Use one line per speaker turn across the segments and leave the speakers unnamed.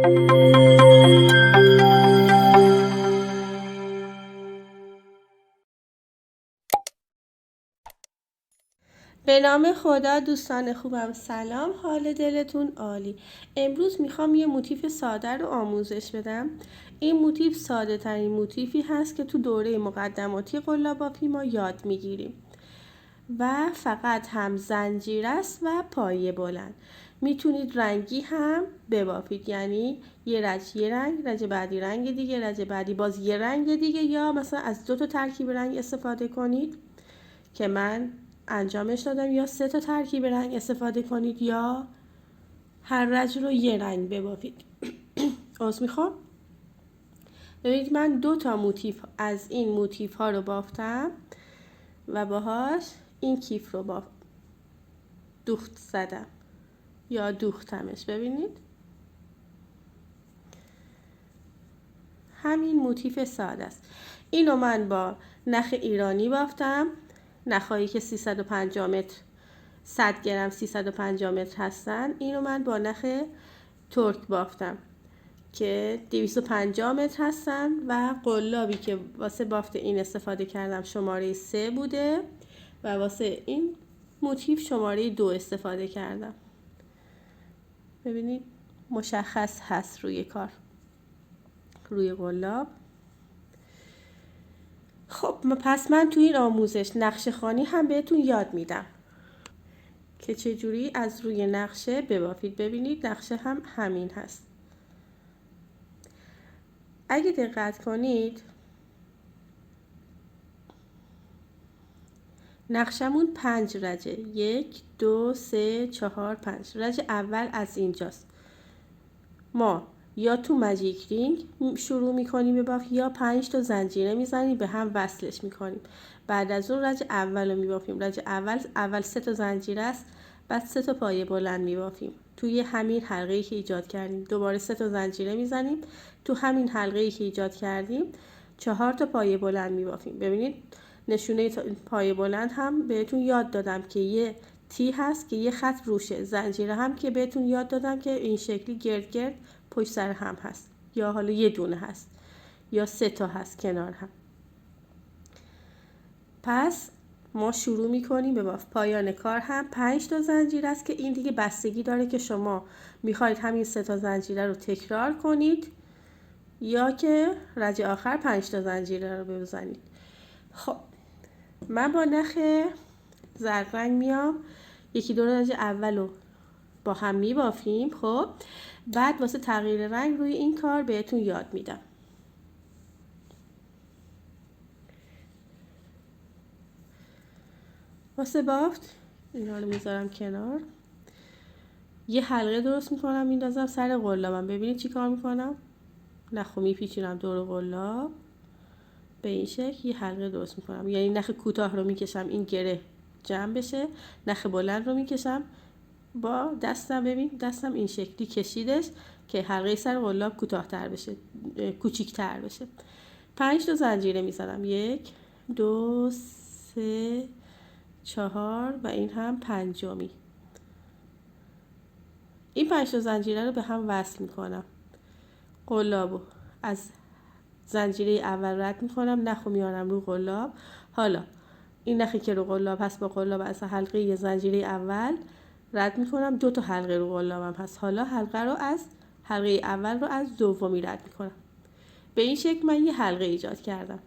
به نام خدا. دوستان خوبم، سلام، حال دلتون عالی. امروز میخوام یه موتیف ساده رو آموزش بدم. این موتیف ساده ترین موتیفی هست که تو دوره مقدماتی قلاب بافی ما یاد میگیریم و فقط هم زنجیر است و پایه بلند. میتونید رنگی هم ببافید، یعنی یه رنگ، رج بعدی رنگ دیگه، رج بعدی باز یه رنگ دیگه، یا مثلا از 2 تا ترکیب رنگ استفاده کنید که من انجامش دادم، یا 3 تا ترکیب رنگ استفاده کنید، یا هر رج رو یه رنگ ببافید. عذر میخوام. ببینید من 2 تا موتیف از این موتیف ها رو بافتم و باهاش این کیف رو دوخت زدم یا دوختمش. ببینید همین موتیف ساده است. اینو من با نخ ایرانی بافتم، نخایی که 350 متر 100 گرم 350 متر هستن. اینو من با نخ ترک بافتم که 250 متر هستن و قلابی که واسه بافت این استفاده کردم شماره 3 بوده و واسه این موتیف شماره 2 استفاده کردم. ببینید مشخص هست روی روی قلاب. خب پس من تو این آموزش نقشه خوانی هم بهتون یاد میدم که چجوری از روی نقشه ببافید. ببینید نقشه هم همین هست. اگه دقت کنید نقشمون 5 رجه، 1 2 3 4 5. رج اول از اینجاست. ما یا تو ماجیک رینگ شروع میکنیم به بافت یا 5 تا زنجیره میزنیم به هم وصلش میکنیم. بعد از اون رج اول رو میبافیم. رج اول 3 تا زنجیره است، بعد 3 تا پایه بلند میبافیم. توی همین حلقه‌ای که ایجاد کردیم دوباره 3 تا زنجیره میزنیم. تو همین حلقه‌ای که ایجاد کردیم 4 تا پایه بلند میبافیم. ببینید نشونه پایه بلند هم بهتون یاد دادم که یه تی هست که یه خط روشه. زنجیره هم که بهتون یاد دادم که این شکلی گرد گرد پشت سر هم هست، یا حالا یه دونه هست یا 3 تا هست کنار هم. پس ما شروع میکنیم به بافت. پایان کار هم 5 تا زنجیره است که این دیگه بستگی داره که شما میخواید همین 3 تا زنجیره رو تکرار کنید یا که رج آخر 5 تا زنجیره رو بزنید. خب من با نخ زرد رنگ میام، یکی دو رج اول رو با هم میبافیم. خب بعد واسه تغییر رنگ روی این کار بهتون یاد میدم. واسه بافت اینا رو میذارم کنار. یه حلقه درست میکنم میندازم سر قلابم. ببینید چی کار میکنم. نخو میپیچونم دور قلاب به این شکل یه حلقه درست میکنم، یعنی نخ کوتاه رو میکشم این گره جمع بشه، نخ بلند رو میکشم با دستم. ببین دستم این شکلی کشیدش که حلقه سر قلاب کوتاه‌تر بشه، کوچیک‌تر بشه. 5 تا زنجیره میزنم، 1 2 3 4 و این هم پنجمی. این 5 تا زنجیره رو به هم وصل میکنم. قلابو از زنجیره اول رد میکنم، نخو میارم رو قلاب. حالا این نخی که رو قلاب هست با قلاب از حلقه یه زنجیره اول رد میکنم. 2 تا حلقه رو قلابم هست. حالا حلقه اول رو از دومی رد میکنم. به این شکل من یه حلقه ایجاد کردم.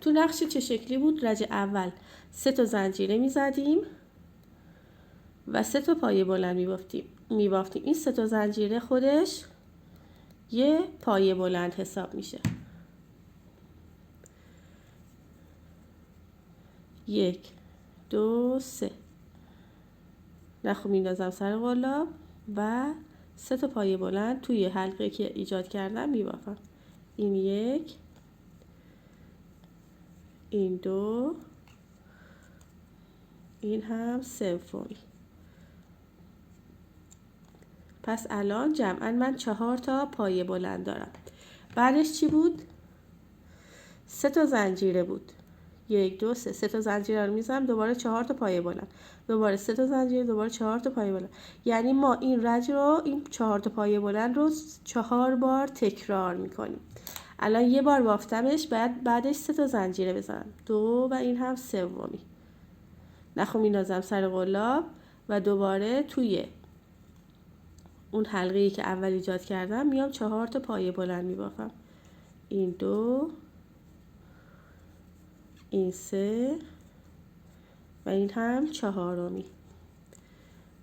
تو نقشه چه شکلی بود؟ رج اول 3 تا زنجیره میزدیم و 3 تا پایه بلند میبافتیم. این 3 تا زنجیره خودش یه پایه بلند حساب میشه. 1 2 3 نخو میندازم سر قلاب و 3 تا پایه بلند توی حلقه که ایجاد کردم میبافم. این 1، این 2، این هم سومی. پس الان جمعاً من 4 تا پایه بلند دارم. بعدش چی بود؟ 3 تا زنجیره بود 1 2 3 3 تا زنجیر رو میزنم، دوباره 4 تا پایه بلند، دوباره 3 تا زنجیر، دوباره 4 تا پایه بلند. یعنی ما این رج رو، این 4 تا پایه بلند رو 4 بار تکرار میکنیم. الان یه بار بافتمش، بعدش 3 تا زنجیره بزنم، 2 و این هم سومی. نخو میندازم سر قلاب و دوباره توی اون حلقه‌ای که اول ایجاد کردم میام 4 تا پایه بلند میبافم. این 2، این 3 و این هم 4می.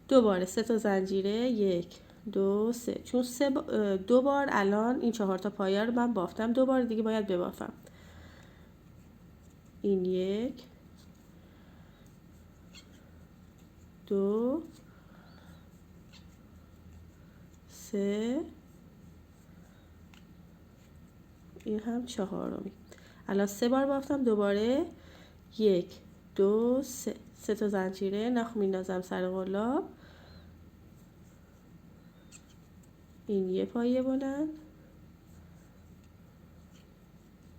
دوباره 3 تا زنجیره، 1 2 3. چون 2 بار الان این 4 تا پایه رو من بافتم، 2 بار دیگه باید ببافم. این 1 2 3، این هم 4می. الان 3 بار بافتم، دوباره 1 2 3. 3 تا زنجیره، نخو میندازم سر قلاب. این یه پایه بلند،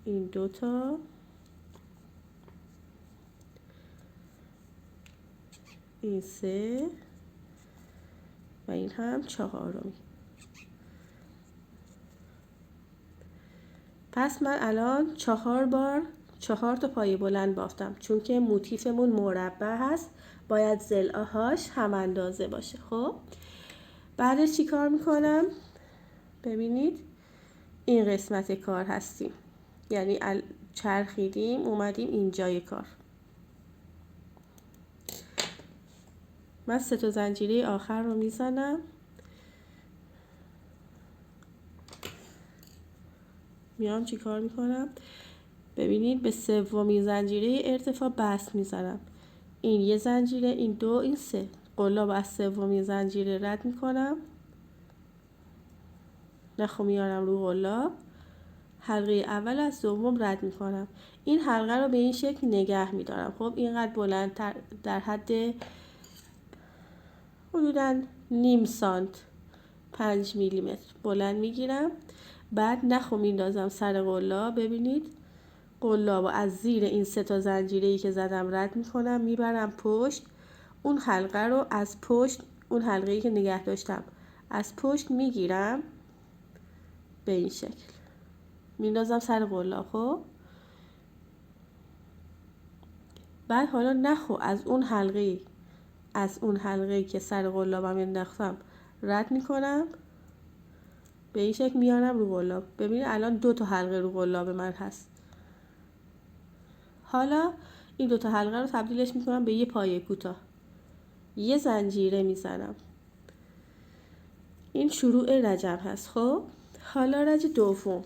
این 2 تا، این 3 و این هم 4می. پس من الان 4 بار 4 تا پایه بلند بافتم، چون که موتیفمون مربع هست باید ضلعهاش هم اندازه باشه. خب بعدش چی کار میکنم؟ ببینید این قسمت کار هستیم، یعنی چرخیدیم اومدیم اینجای کار. من 3 تا زنجیره آخر رو میزنم، میام چی کار میکنم؟ ببینید به سومین زنجیره ارتفاع بست میزنم. این یه زنجیره، این 2، این 3. قلاب از سومین زنجیره رد میکنم، نخو میارم رو قلاب، حلقه اول از دوم رد میکنم. این حلقه رو به این شکل نگه میدارم. خب اینقدر بلند، در حد حدوداً نیم سانت، 5 میلیمتر بلند میگیرم. بعد نخو میندازم سر قلاب. ببینید قلاب از زیر این 3 تا زنجیره‌ای که زدم رد میکنم، میبرم پشت. اون حلقه رو از پشت، اون حلقه‌ای که نگه داشتم از پشت میگیرم به این شکل، میندازم سر قلاب. خب بعد حالا نخو از اون حلقه‌ای که سر قلابم انداختم رد میکنم، به این شکل میارم رو قلاب. ببینید الان 2 تا حلقه رو قلاب من هست. حالا این 2 تا حلقه رو تبدیلش میکنم به یه پایه کوتاه، یه زنجیره میزنم. این شروع رجب هست. خب حالا رج دوم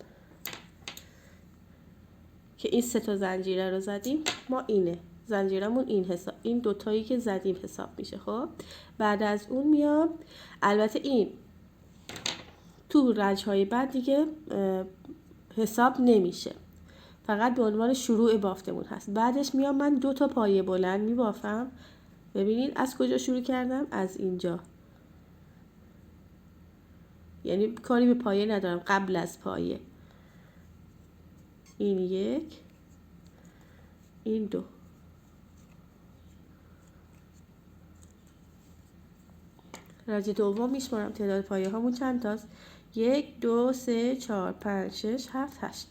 که این 3 تا زنجیره رو زدیم، ما اینه زنجیرمون، این حساب، این 2 تایی که زدیم حساب میشه. خب بعد از اون میام، البته این تو رج‌های بعد دیگه حساب نمیشه، فقط به عنوان شروع بافتمون هست. بعدش میام من 2 تا پایه بلند میبافم. ببینید از کجا شروع کردم؟ از اینجا، یعنی کاری به پایه ندارم، قبل از پایه. این 1، این 2. رج دوم میشمارم تعداد پایه هامون چند تاست. 1 2 3 4 5 6 7 8.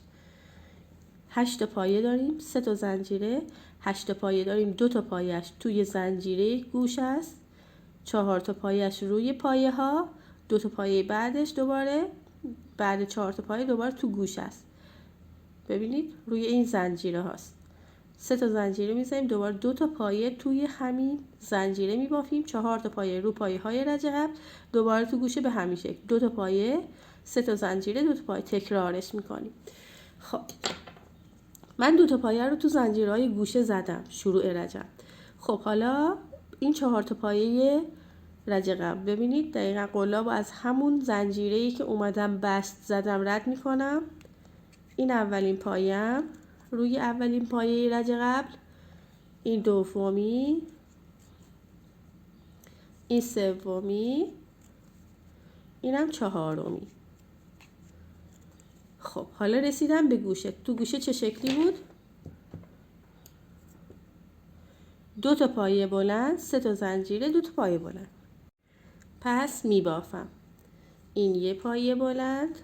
8 تا پایه داریم، 3 تا زنجیره. 8 تا پایه داریم، 2 تا پایه‌اش توی زنجیره گوش است، 4 تا پایه‌اش روی پایه ها، 2 تا پایه بعدش دوباره بعد 4 تا پایه دوباره تو گوش است. ببینید روی این زنجیره هاست. 3 تا زنجیره میزنیم، دوباره 2 تا پایه توی همین زنجیره میبافیم، 4 تا پایه رو پایه های رج قبل، دوباره تو گوشه به همین شکل 2 تا پایه، 3 تا زنجیره، 2 تا پایه، تکرارش میکنیم. خب من 2 تا پایه رو تو زنجیرهای گوشه زدم شروع رجب. خب حالا این 4 تا پایه رج قبل، ببینید دقیقاً قلاب از همون زنجیره‌ای که اومدم بست زدم رد میکنم. این اولین پایم روی اولین پایه رج قبل، این دومی، این سومی، اینم 4می. خب حالا رسیدم به گوشه. تو گوشه چه شکلی بود؟ 2 تا پایه بلند، 3 تا زنجیره، 2 تا پایه بلند. پس میبافم. این یه پایه بلند،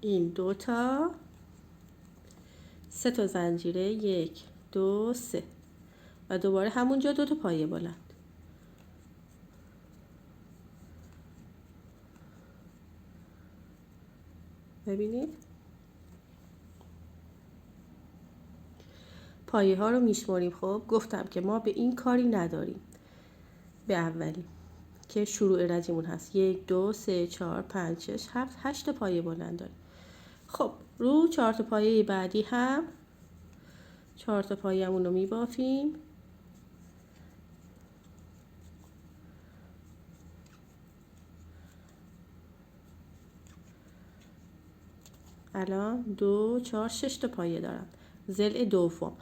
این 2 تا، 3 تا زنجیره، 1 2 3 و دوباره همونجا 2 تا پایه بلند. ببینید پایه ها رو میشماریم. خب گفتم که ما به این کاری نداریم، به اولی که شروع رجیمون هست. 1 2 3 4 5 6 7 8 تا پایه بلند داریم. خب رو 4 تا پایه بعدی هم 4 تا پایه‌مون رو میبافیم. الان 2 4 6 تا پایه دارم. ضلع دوم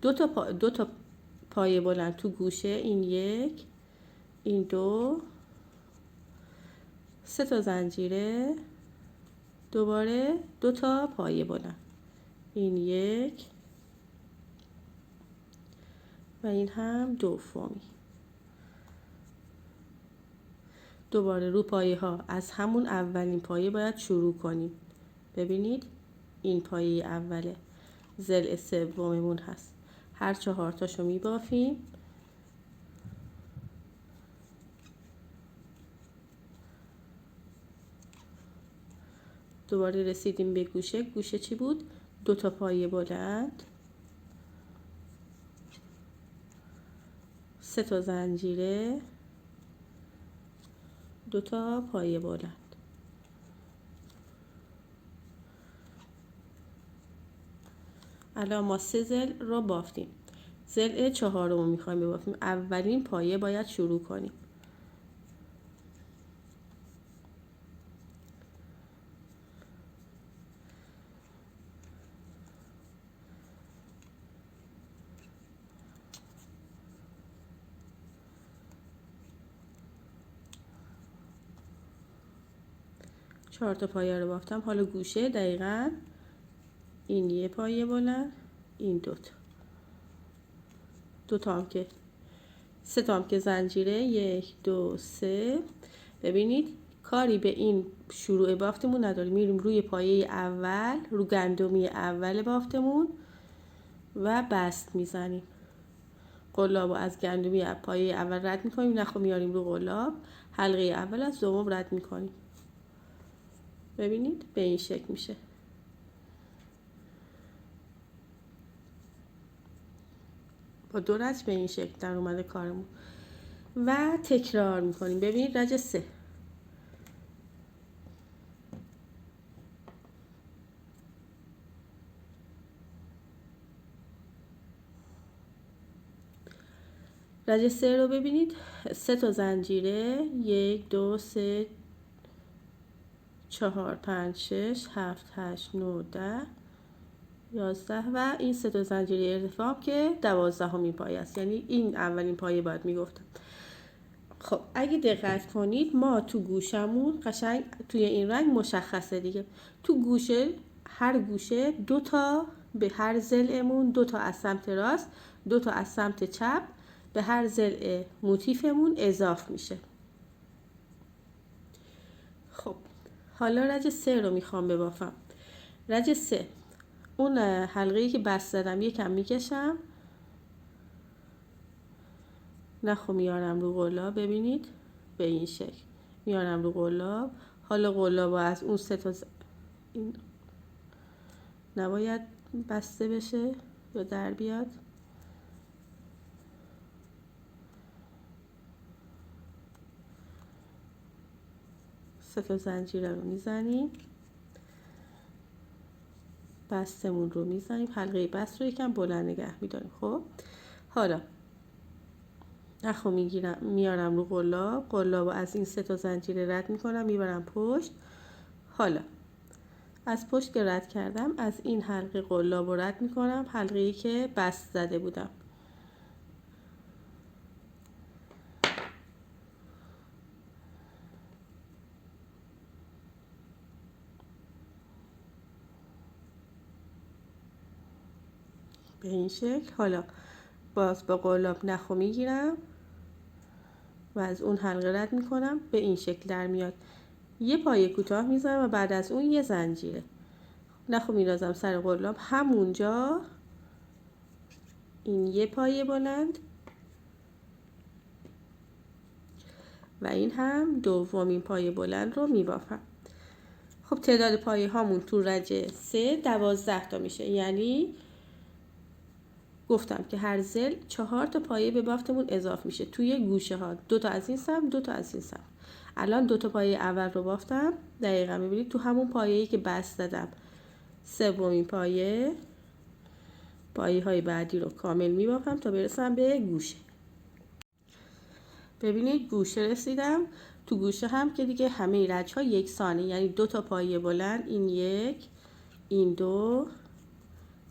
2 تا پایه بلند تو گوشه، این 1 این 2 3 تا زنجیره، دوباره 2 تا پایه بلند، این 1 و این هم دومی. دوباره رو پایه ها از همون اولین پایه باید شروع کنیم. ببینید این پایه اوله، ضلع سوممون هست. هر 4 تاشو میبافیم. دوباره رسیدیم به گوشه. گوشه چی بود؟ 2 تا پایه بلند، 3 تا زنجیره، 2 تا پایه بلند. الان ما 3 ضلع رو بافتیم. ضلع 4 رو میخوایم ببافیم. اولین پایه باید شروع کنیم. چهار تا پایه رو بافتم. حالا گوشه دقیقاً این یه پایه بلند، این 2 تا، 2 تا هم که 3 تا هم که زنجیره، 1 2 3. ببینید کاری به این شروع بافتمون نداریم. میریم روی پایه اول، رو گندمی اول بافتمون و بست میزنیم. قلاب رو از گندمی پایه اول رد میکنیم، نخو میاریم رو قلاب، حلقه اول از دوم رد میکنیم. ببینید به این شکل میشه. با 2 رج به این شکل در اومده کارمون و تکرار میکنیم. ببینید رج 3. رج 3 رو ببینید، 3 تا زنجیره، 1 2 3 4 5 6 7 8 9 10 11 و این 3 تا زنجیره ارتفاع که 12مین پایه است. یعنی این اولین پایه باید میگفتم. خب اگه دقت کنید ما تو گوشمون قشنگ توی این رنگ مشخصه دیگه. تو گوشه، هر گوشه 2 تا به هر ضلعمون، 2 تا از سمت راست، 2 تا از سمت چپ به هر ضلع موتیفمون اضاف میشه. خب حالا رج 3 رو میخوام ببافم. رج 3 اون حلقه‌ای که بست زدم یکم میکشم، نخو میارم رو قلاب. ببینید به این شکل میارم رو قلاب. حالا قلاب از اون 3 تا این نباید بسته بشه یا در بیاد. سه تا زنجیره رو میزنیم، بستمون رو میزنیم، حلقه بست رو یکم بلند نگه میداریم. خب حالا نخو میگیرم میارم رو قلاب، قلاب از این 3 تا زنجیره رد میکنم، میبرم پشت. حالا از پشت که رد کردم، از این حلقه قلاب رو رد میکنم، حلقه‌ای که بست زده بودم. به این شکل. حالا باز با قلاب نخو میگیرم و از اون حلقه رد میکنم، به این شکل در میاد. یه پایه کوتاه میزنم و بعد از اون یه زنجیره نخو میرازم سر قلاب، همونجا این یه پایه بلند و این هم دومین پایه بلند رو میبافم. خب تعداد پایه هامون تو رج 3 12 تا میشه، یعنی گفتم که هر زل 4 تا پایه به بافتمون اضافه میشه توی گوشه ها، 2 تا از این سمت 2 تا از این سمت. الان 2 تا پایه اول رو بافتم، دقیقاً میبینید تو همون پایه‌ای که بست دادم سومین پایه های بعدی رو کامل میبافم تا برسم به گوشه. ببینید گوشه رسیدم، تو گوشه هم که دیگه همه رج ها یکسانه، یعنی 2 تا پایه بلند، این یک، این دو،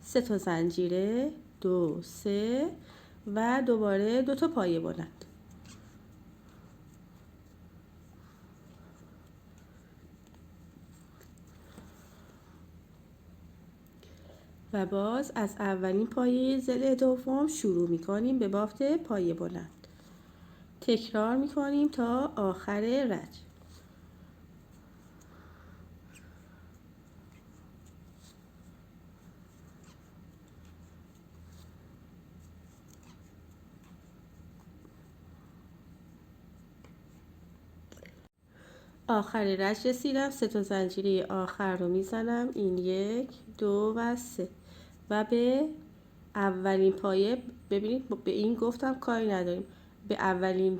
3 تا زنجیره، 2 3 و دوباره 2 تا پایه بلند. و باز از اولین پایه زل دوم شروع میکنیم به بافت پایه بلند، تکرار میکنیم تا آخر رج. آخر رج رسیدم، 3 تا زنجیره آخر رو میزنم، این 1 2 و 3 و به اولین پایه، ببینید به این گفتم کاری نداریم، به اولین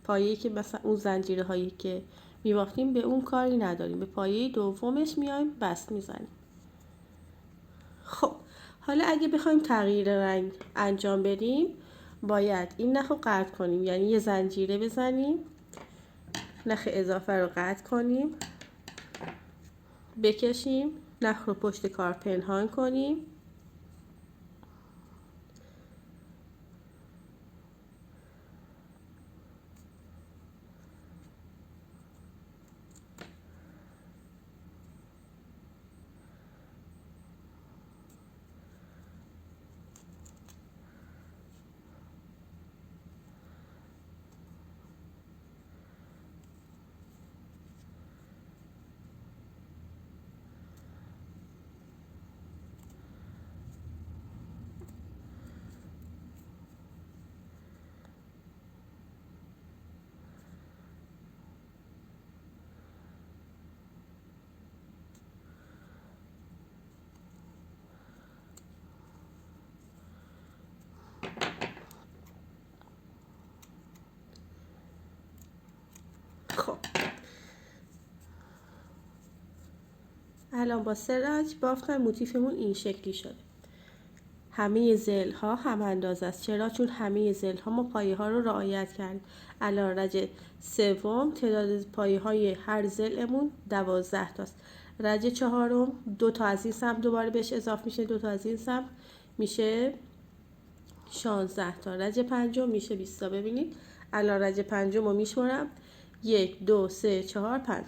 پایه‌ای که مثلا اون زنجیره هایی که میبافتیم به اون کاری نداریم، به پایه دومش میایم بست میزنیم. خب حالا اگه بخوایم تغییر رنگ انجام بدیم، باید این نخ رو قطع کنیم، یعنی یه زنجیره بزنیم، نخ اضافه رو قطع کنیم، بکشیم، نخ رو پشت کار پنهان کنیم، خب الان با 3 رج بافتن موتیفمون این شکلی شده. همه زل ها هم اندازه است، چرا؟ چون همه زل ها ما پایه ها رو رعایت کردیم. الان رج سوم تعداد پایه های هر زلمون 12 تاست. رج چهارم 2 تا از این سمت دوباره بهش اضافه میشه، 2 تا از این سمت میشه 16 تا. رج پنجم میشه 20 تا. ببینید الان رج پنجم رو میشمارم، 1 2 3 4 5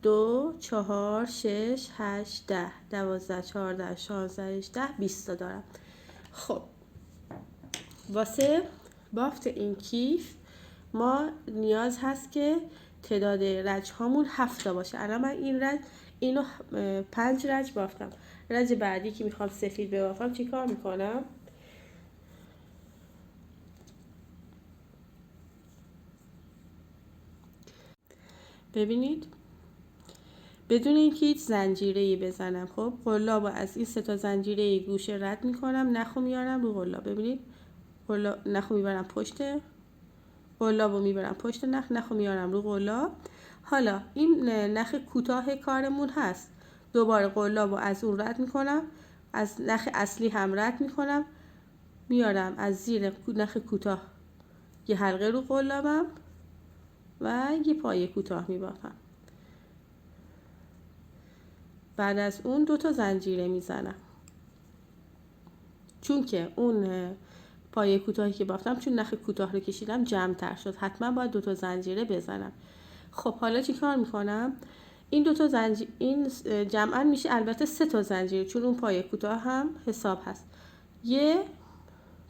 2 4 6 8 10 12 14 16 18 20 تا دارم. خب واسه بافت این کیف ما نیاز هست که تعداد رج هامون 7 تا باشه. الان من این رج اینو 5 رج بافتم. رج بعدی که میخوام سفید ببافم چی کار میکنم؟ ببینید بدون اینکه هیچ زنجیره‌ای بزنم، خب قلاب از این 3 تا زنجیره گوشه رد میکنم، نخو میارم رو قلاب. ببینید قلاب نخو میبرم پشت قلاب رو میبرم پشت نخو میارم رو قلاب. حالا این نخ کوتاه کارمون هست، دوباره قلاب رو از اون رد میکنم، از نخ اصلی هم رد میکنم، میارم از زیر نخ کوتاه یه حلقه رو قلابم و یه پایه کوتاه میبافم. بعد از اون 2 تا زنجیره میزنم، چون که اون پایه کوتاهی که بافتم چون نخ کوتاه رو کشیدم جمع تر شد، حتما باید 2 تا زنجیره بزنم. خب حالا چی کار میکنم؟ این دو تا زنجیر، این جمعاً میشه البته 3 تا زنجیر، چون اون پایه کوتاه هم حساب هست. یه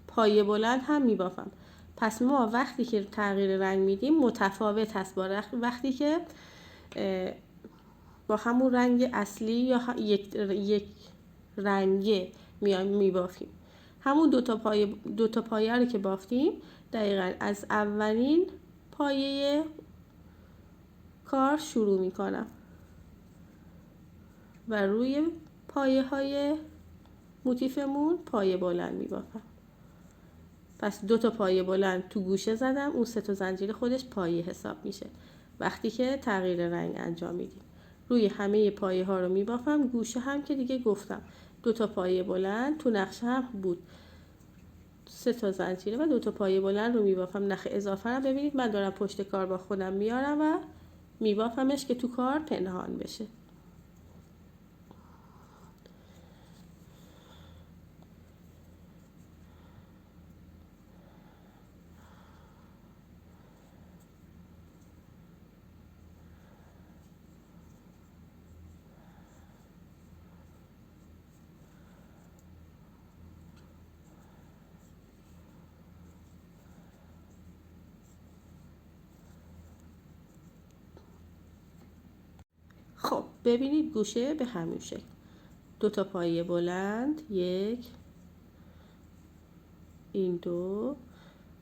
پایه بلند هم میبافم. پس ما وقتی که تغییر رنگ میدیم متفاوت هست با وقتی که با همون رنگ اصلی یا یک رنگه میبافیم. همون دو تا پایه رو که بافتیم دقیقاً از اولین پایه کار شروع میکنم و روی پایه های موتیفمون پایه بلند میبافم. پس 2 تا پایه بلند تو گوشه زدم، اون 3 تا زنجیر خودش پایه حساب میشه وقتی که تغییر رنگ انجام میدیم. روی همه پایه ها رو میبافم. گوشه هم که دیگه گفتم 2 تا پایه بلند تو نقشه هم بود، 3 تا زنجیره و 2 تا پایه بلند رو میبافم. نخ اضافه رو ببینید من دارم پشت کار با خودم میارم و میبافمش که تو کار پنهان بشه. خب ببینید گوشه به همین شکل، 2 تا پایه بلند، یک، این 2،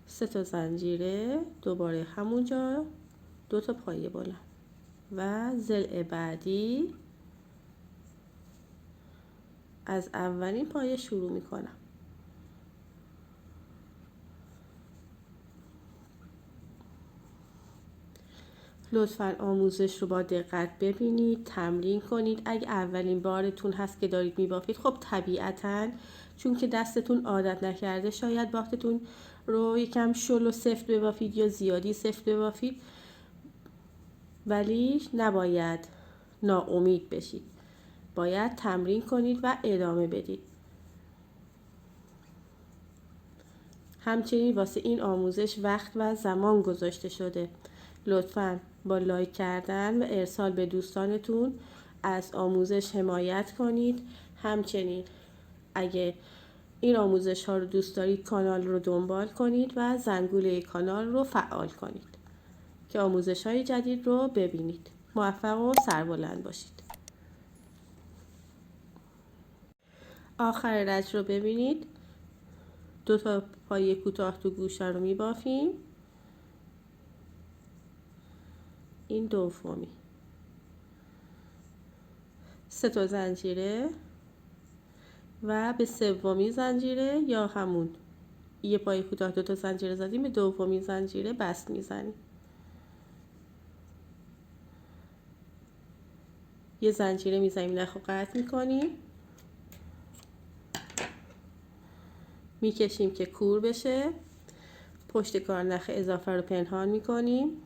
3 تا زنجیره، دوباره همونجا 2 تا پایه بلند و ضلع بعدی از اولین پایه شروع میکنم. لطفاً آموزش رو با دقت ببینید، تمرین کنید. اگه اولین بارتون هست که دارید میبافید، خب طبیعتاً چون که دستتون عادت نکرده شاید بافتتون رو یکم شل و سفت ببافید یا زیادی سفت ببافید، ولی نباید ناامید بشید. باید تمرین کنید و ادامه بدید. همچنین واسه این آموزش وقت و زمان گذاشته شده. لطفاً با لایک کردن و ارسال به دوستانتون از آموزش حمایت کنید. همچنین اگه این آموزش ها رو دوست دارید کانال رو دنبال کنید و زنگوله کانال رو فعال کنید که آموزش های جدید رو ببینید. موفق و سربلند باشید. آخر رج رو ببینید، 2 تا پایه کوتاه تو گوشه رو میبافیم. این دومی، 3 تا زنجیره و به سومی زنجیره یا همون یه پایه کوتاه 2 تا زنجیره زدیم، به دومی زنجیره بست میزنیم. یه زنجیره میزنیم، نخو قطع میکنیم، میکشیم که کور بشه. پشت کار نخ اضافه رو پنهان میکنیم.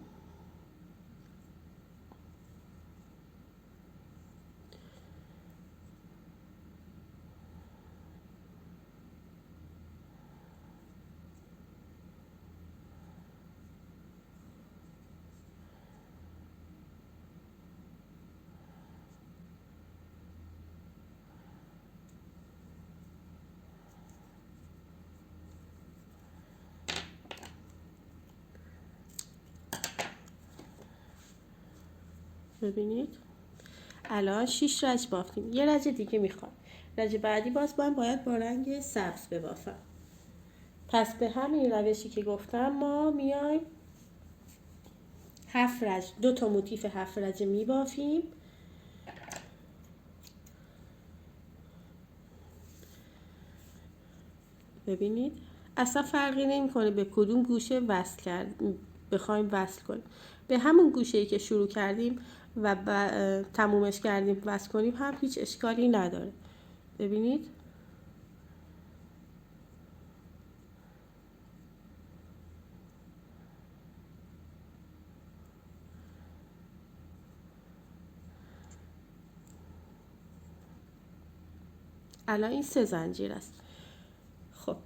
ببینید الان 6 رج بافتیم. یه رج دیگه میخوام. رج بعدی باز من باید با رنگ سبز ببافم. پس به همین روشی که گفتم ما میایم 7 رج، 2 تا موتیف 7 رجه میبافیم. ببینید اصلا فرقی نمیکنه به کدوم گوشه وصل بخوایم وصل کنیم. به همون گوشه‌ای که شروع کردیم و تمومش کردیم وصل کنیم هم هیچ اشکالی نداره. ببینید الان این 3 زنجیر است. خب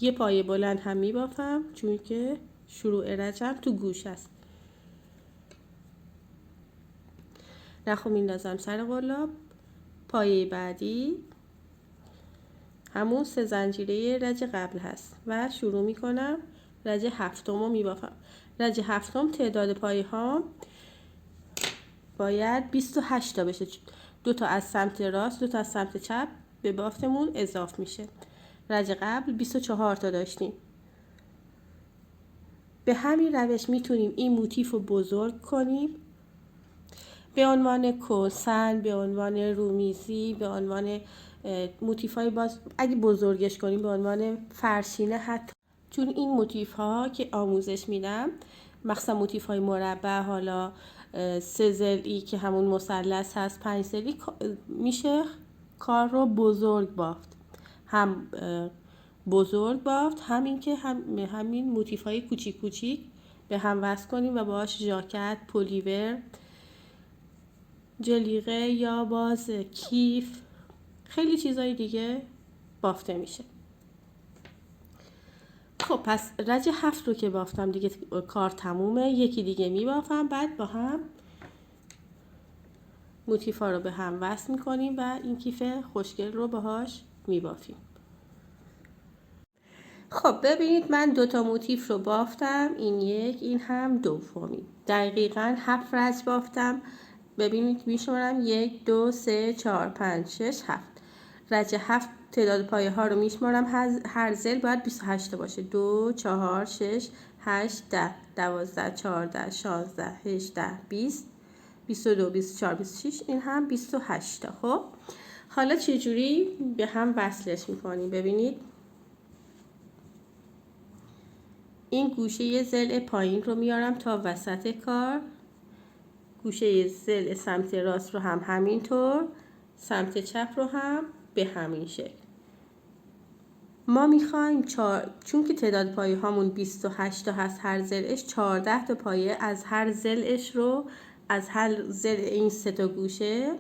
یه پایه بلند هم میبافم چون که شروع رجم تو گوش است. نخو میندازم سر قلاب. پایه بعدی همون 3 زنجیره رج قبل هست و شروع میکنم رج هفتم رو میبافم. رج هفتم تعداد پایه ها باید 28 تا بشه، 2 تا از سمت راست 2 تا از سمت چپ به بافتمون اضافه میشه. رج قبل 24 تا داشتیم. به همین روش میتونیم این موتیف رو بزرگ کنیم به عنوان کوسن، به عنوان رومیزی، به عنوان موتیف های باز اگه بزرگش کنیم به عنوان فرشینه حتی. چون این موتیف ها که آموزش میدم مخصوصا موتیف های مربع، حالا 3 ضلعی که همون مثلث هست، 5 ضلعی، میشه کار رو بزرگ بافت. هم بزرگ بافت، همین که همین موتیف های کوچیک کوچیک به هم وصل کنیم و باهاش ژاکت، پلیور، جلیقه یا باز کیف، خیلی چیزای دیگه بافته میشه. خب پس رج 7 رو که بافتم دیگه کار تمومه. یکی دیگه میبافم، بعد با هم موتیفا رو به هم وصل میکنیم و این کیف خوشگل رو باهاش میبافیم. خب ببینید من 2 تا موتیف رو بافتم، این یک، این هم دومی. دقیقاً 7 رج بافتم. ببینید میشمارم 1 2 3 4 5 6 7. رج 7 تعداد پایه ها رو میشمارم، هر ضلع باید 28 باشه. 2 4 6 8 10 12 14 16 18 20 22 24 26، این هم 28 تا. خب حالا چجوری به هم وصلش میکنیم؟ ببینید این گوشه ضلع پایین رو میارم تا وسط کار، گوشه ضلع سمت راست رو هم همینطور، سمت چپ رو هم به همین شکل. ما میخوایم چون که تعداد پایه هامون 28 تا هست، هر ضلعش 14 تا پایه از هر ضلعش رو از هر ضلع این 3 تا گوشه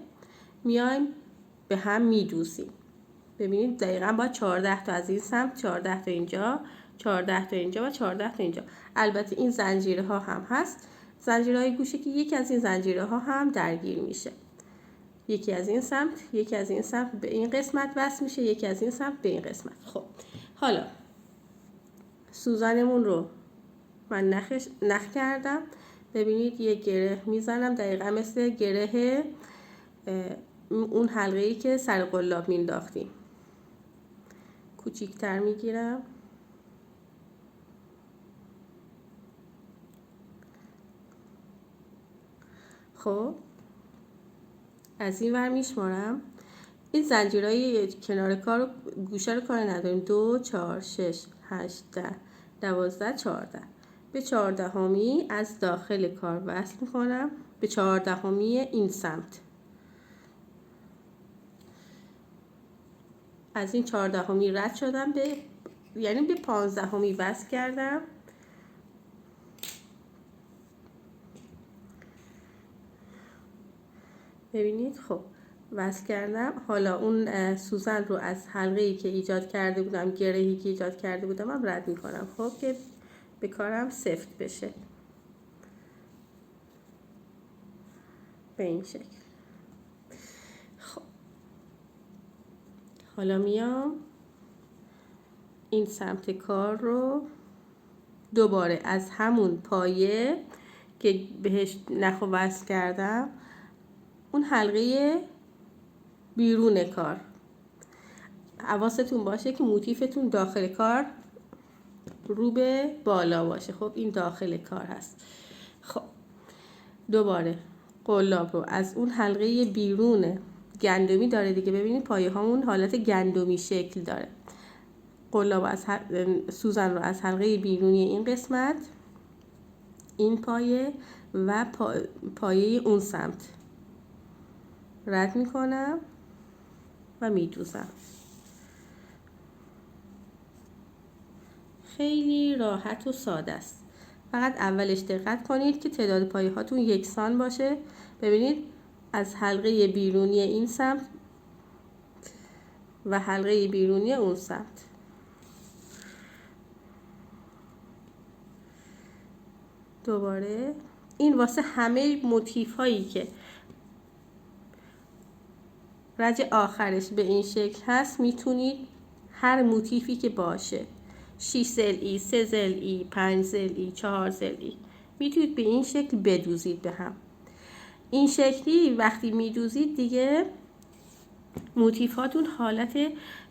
میایم به هم میدوزیم. ببینید دقیقاً با 14 تا از این سمت، 14 تا اینجا، 14 تا اینجا و 14 تا اینجا. البته این زنجیره ها هم هست، زنجیره های گوشه که یکی از این زنجیره ها هم درگیر میشه. یکی از این سمت، یکی از این سمت به این قسمت وصل میشه، یکی از این سمت به این قسمت. خب حالا سوزنمون رو من نخ کردم. ببینید یه گره میزنم دقیقاً مثل گره اون حلقه‌ای که سر قلاب مینداختیم. کوچیک‌تر میگیرم. خب از این ور میشمارم. این زنجیرهای کنار کار گوشه رو کار نداریم. 2 4 6 8 10 12 14. به 14می از داخل کار وصل میکنم به 14می این سمت. از این 14می رد شدم یعنی به 15می وصل کردم. ببینید خب وصل کردم. حالا اون سوزن رو از حلقه‌ای که ایجاد کرده بودم، گرهی که ایجاد کرده بودم هم رد میکنم، خب که به کارم سفت بشه به این شکل. خب حالا میام این سمت کار رو دوباره از همون پایه که بهش نخو وصل کردم، اون حلقه بیرون کار، حواستون باشه که موتیفتون داخل کار رو به بالا باشه. خب این داخل کار هست. خب دوباره قلاب رو از اون حلقه بیرون گندمی داره دیگه، ببینید پایه هامون حالت گندمی شکل داره. قلاب از سوزن رو از حلقه بیرونی این قسمت، این پایه و پایه اون سمت رد میکنم و میدوزم. خیلی راحت و ساده است. فقط اولش دقت کنید که تعداد پایه هاتون یکسان باشه. ببینید از حلقه بیرونی این سمت و حلقه بیرونی اون سمت. دوباره این واسه همه موتیف هایی که رج آخرش به این شکل هست، میتونید هر موتیفی که باشه 6 ضلعی، 3 ضلعی، 5 ضلعی، 4 ضلعی میتونید به این شکل بدوزید به هم. این شکلی وقتی میدوزید دیگه موتیفاتون حالت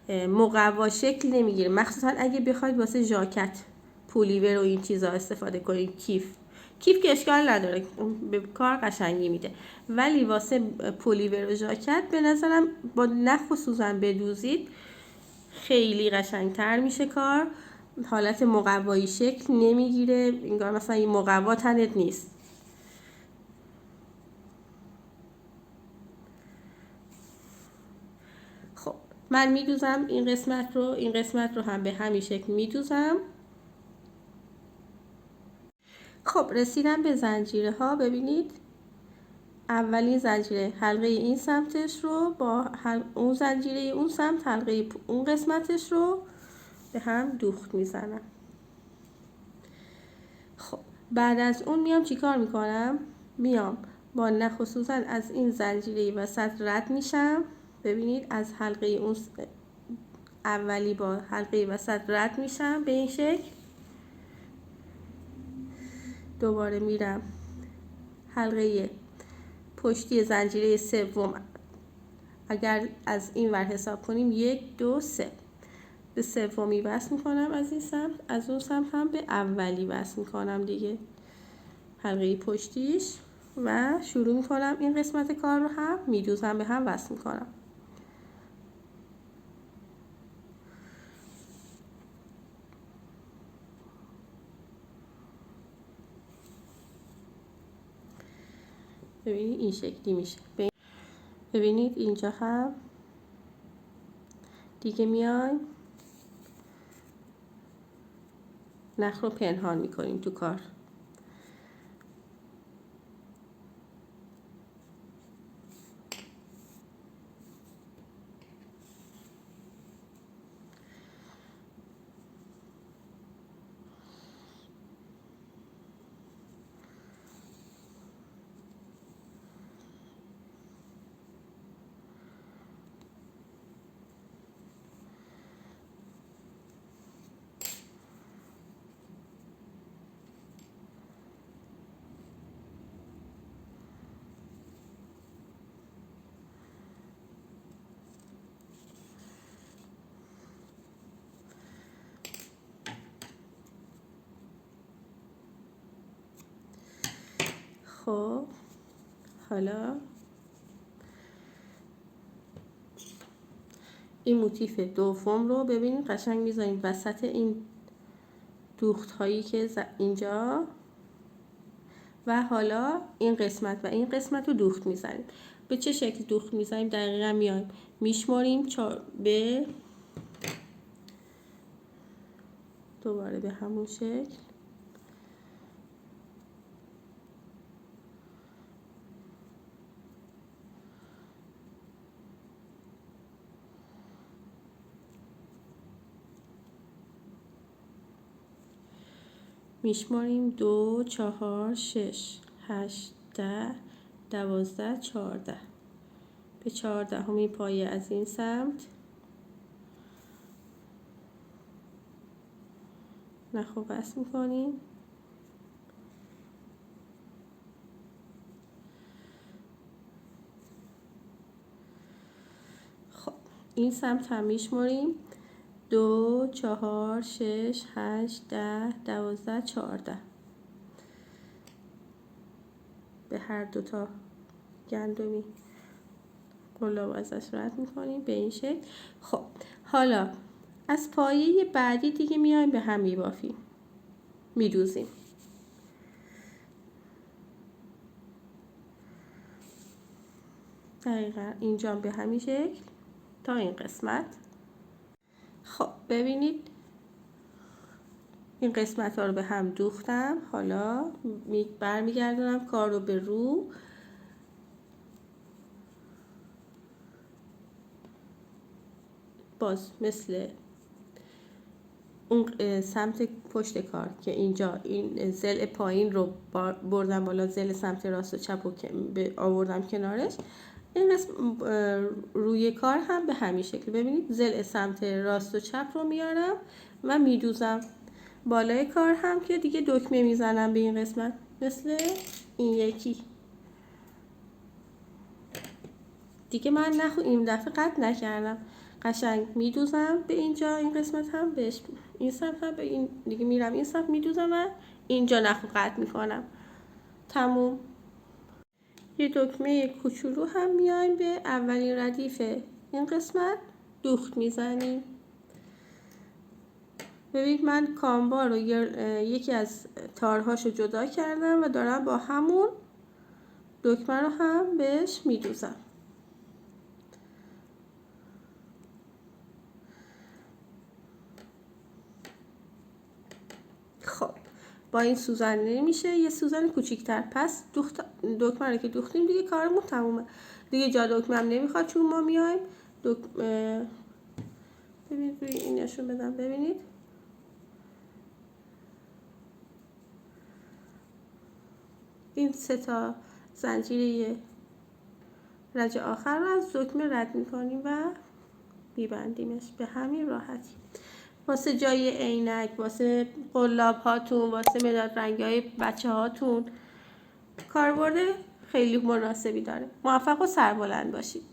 مقوا شکل نمیگیره، مخصوصا اگه بخواید واسه ژاکت پولیور و این چیزا استفاده کنید. کیف که اشکال نداره، به کار قشنگی میده، ولی واسه پولیور و ژاکت به نظرم با نخ و سوزن بدوزید خیلی قشنگتر میشه کار، حالت مقوایی شکل نمیگیره، انگار مثلا این مقوا تنت نیست. خب من میدوزم این قسمت رو هم به همین شکل میدوزم. خب رسیدم به زنجیره ها. ببینید اولین زنجیره حلقه این سمتش رو با اون زنجیره اون سمت حلقه اون قسمتش رو به هم دوخت میزنم. خب بعد از اون میام چیکار میکنم؟ میام با نخ و سوزن از این زنجیره وسط رد میشم. ببینید از حلقه اون اولی با حلقه وسط رد میشم به این شکل. دوباره میرم حلقه پشتی زنجیره سوم، اگر از این ور حساب کنیم 1 2 3 به سومی وصل میکنم از این سمت، از اون سمت هم به اولی وصل میکنم دیگه حلقه پشتیش، و شروع میکنم این قسمت کار رو هم میدوزم به هم وصل میکنم. ببینید این شکلی میشه. ببینید اینجا هم دیگه میایم نخ رو پنهان میکنیم تو کار. خب حالا این موتیف دوم رو ببینید قشنگ میذاریم وسط این دوخت هایی که اینجا، و حالا این قسمت و این قسمت رو دوخت میزنیم. به چه شکل دوخت میزنیم؟ دقیقا میایم میشماریم به دوباره به همون شکل میشماریم 2 4 6 8 10 12 14 به 14 پایه از این سمت نخ رو وصل میکنیم. خب این سمت هم میشماریم 2 4 6 8 10 12 14 به هر دوتا گندمی قلاب ازش رد میکنیم به این شکل. خب حالا از پایه بعدی دیگه میایم به هم میبافیم، میدوزیم. دقیقا اینجا به همین شکل تا این قسمت. خب ببینید این قسمت ها رو به هم دوختم. حالا برمیگردونم کار رو به رو. باز مثل اون سمت پشت کار که اینجا این ضلع پایین رو بردم بالا، ضلع سمت راست و چپ رو آوردم کنارش، این قسم روی کار هم به همین شکل. ببینید ضلع سمت راست و چپ رو میارم و میدوزم. بالای کار هم که دیگه دکمه میزنم به این قسمت مثل این یکی. دیگه من این دفعه قطع نکردم، قشنگ میدوزم به اینجا. این قسمت هم بهش این سمت هم به این دیگه میرم این سمت میدوزم و اینجا نخو قطع میکنم. تموم. یه دکمه کوچولو هم میایم به اولین ردیف این قسمت دوخت میزنیم. ببینید من کامبا رو یکی از تارهاشو جدا کردم و دارم با همون دکمه رو هم بهش میدوزم. خب با این سوزن نمیشه، یه سوزن کوچیک‌تر. پس دکمه رو که دوختیم دیگه کارمون تمومه. دیگه جا دکمه هم نمیخواد چون ما میایم ببینید روی این نشون بدم. ببینید این 3 تا زنجیره رج آخر رو از دکمه رد میکنیم و میبندیمش به همین راحتی. واسه جای عینک، واسه قلاب هاتون، واسه مداد رنگی های بچه هاتون کاربرد خیلی مناسبی داره. موفق و سربلند باشید.